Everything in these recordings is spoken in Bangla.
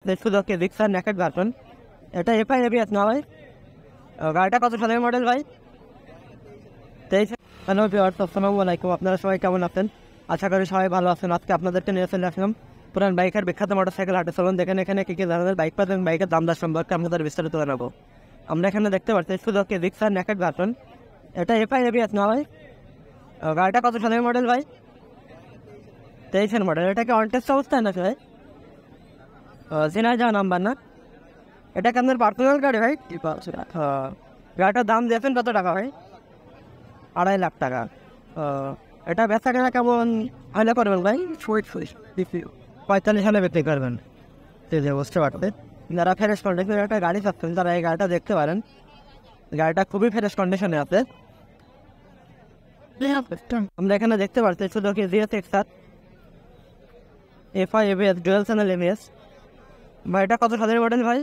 পারছে সুজুকি জিক্সার নেকেড ভার্সন। এটা এফআই এবিএস না ভাই। গাড়িটা কত সালের মডেল ভাই? 23। হ্যালো ভিউয়ার্স, আসসালামু আলাইকুম। আপনারা সবাই কেমন আছেন? আশা করি সবাই ভালো আছেন। আজকে আপনাদেরকে নিয়ে চলে আসলাম পুরান বাইকের বিখ্যাত মোটরসাইকেল হাটে। চলুন দেখেন এখানে কী কী ধরনের বাইক পাবেন, বাইকের দাম দর সম্পর্কে আপনাদের বিস্তারিত জানাবো। আমরা এখানে দেখতে পাচ্ছি সুজুকি জিক্সার নেকেড ভার্সন। এটা এফআই এবিএস না ভাই। গাড়িটা কত সালের মডেল ভাই? 23 মডেল। এটা কি অনটেস্ট অবস্থায় না ভাই? চেনা যাওয়া নাম্বার না? এটা কি আপনার পার্সোনাল গাড়ি ভাই? গাড়িটার দাম দিয়েছেন কত টাকা ভাই? 2.5 লাখ টাকা। এটা বেচা কেনা কেমন হলে করবেন ভাই? 45 সালে বিক্রি করবেন। যে বুঝতে পারবে, যারা ফ্রেশ কন্ডিশনের একটা গাড়ি চাচ্ছেন তারা এই গাড়িটা দেখতে পারেন। গাড়িটা খুবই ফ্রেশ কন্ডিশনে আছে। আমরা এখানে দেখতে পাচ্ছি Suzuki GS XR FI ABS dual channel ABS. ভাই এটা কত সালের মডেল ভাই?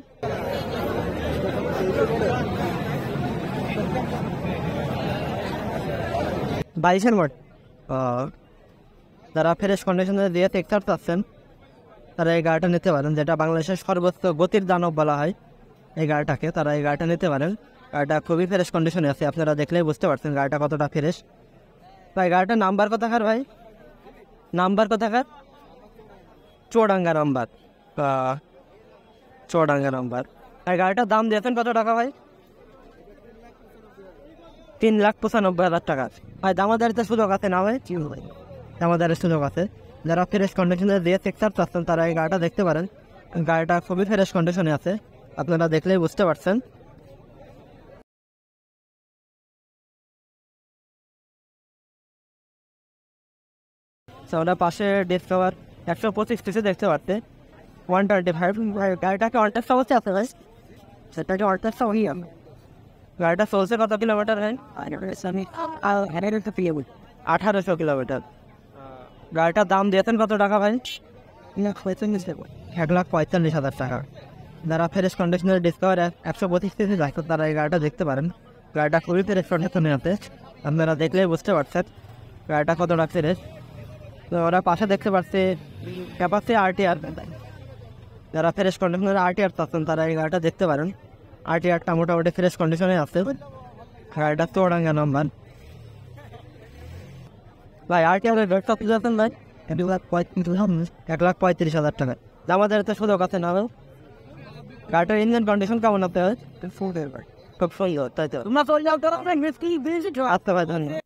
22 মডেল। যারা ফ্রেশ কন্ডিশনে জিএস এক্সার চাচ্ছেন তারা এই গাড়িটা নিতে পারেন, যেটা বাংলাদেশের সর্বোচ্চ গতির দানব বলা হয় এই গাড়িটাকে। তারা এই গাড়িটা নিতে পারেন। গাড়িটা খুবই ফ্রেশ কন্ডিশনে আছে, আপনারা দেখলেই বুঝতে পারছেন গাড়িটা কতটা ফ্রেশ। ভাই গাড়িটার নাম্বার কোথাকার ভাই? নাম্বার কোথাকার? চুয়াডাঙ্গা নাম্বার। চুয়াডাঙ্গা নাম্বার। ভাই গাড়িটার দাম দিয়েছেন কত টাকা ভাই? 3,95,000 টাকা। ভাই দামাদারিতে সুযোগ আছে না ভাই? দামাদারের সুযোগ আছে। যারা ফ্রেশ কন্ডিশনে দিয়ে এক্সার চাচ্ছেন তারা এই গাড়িটা দেখতে পারেন। গাড়িটা খুবই ফ্রেশ কন্ডিশনে আছে, আপনারা দেখলেই বুঝতে পারছেন। আমরা পাশে ডিসকভার 125 সিসি দেখতে পারতে 125। গাড়িটাকে অনটেস্ট অবস্থায় আছে ভাই? সেটাকে অনটেস্ট হই আমি। গাড়িটা চলছে কত কিলোমিটার ভাই? 1800 কিলোমিটার। গাড়িটার দাম দিয়েছেন কত টাকা ভাই? 1,45,000 টাকা। যারা ফ্রেশ কন্ডিশনের ডিসকভার 125 সিসি যাচ্ছে তারা এই গাড়িটা দেখতে পারেন। গাড়িটা খুবই ফ্রেশ কন্ডিশনে আছে, আপনারা দেখলেই বুঝতে পারছেন গাড়িটা কতটা ফ্রেশ। তো ওরা পাশে দেখতে পাচ্ছে ক্যাপাসি আরটিআর। যারা ফ্রেশ কন্ডিশনের আরটিআর চাচ্ছেন তারা এই গাড়িটা দেখতে পারেন। আরটিআরটা মোটামুটি ফ্রেশ কন্ডিশনে আছে। গাড়িটা চুয়াডাঙ্গা নাম্বার। ভাই আরটিআর এর রেট কত যাচ্ছেন ভাই? 1,35,000 টাকা। আমাদের তো সুযোগ আছে না ভাই? গাড়িটার ইঞ্জিন কন্ডিশন কেমন আছে? খুব সুন্দর, তাই তো? আচ্ছা ভাই, ধন্যবাদ।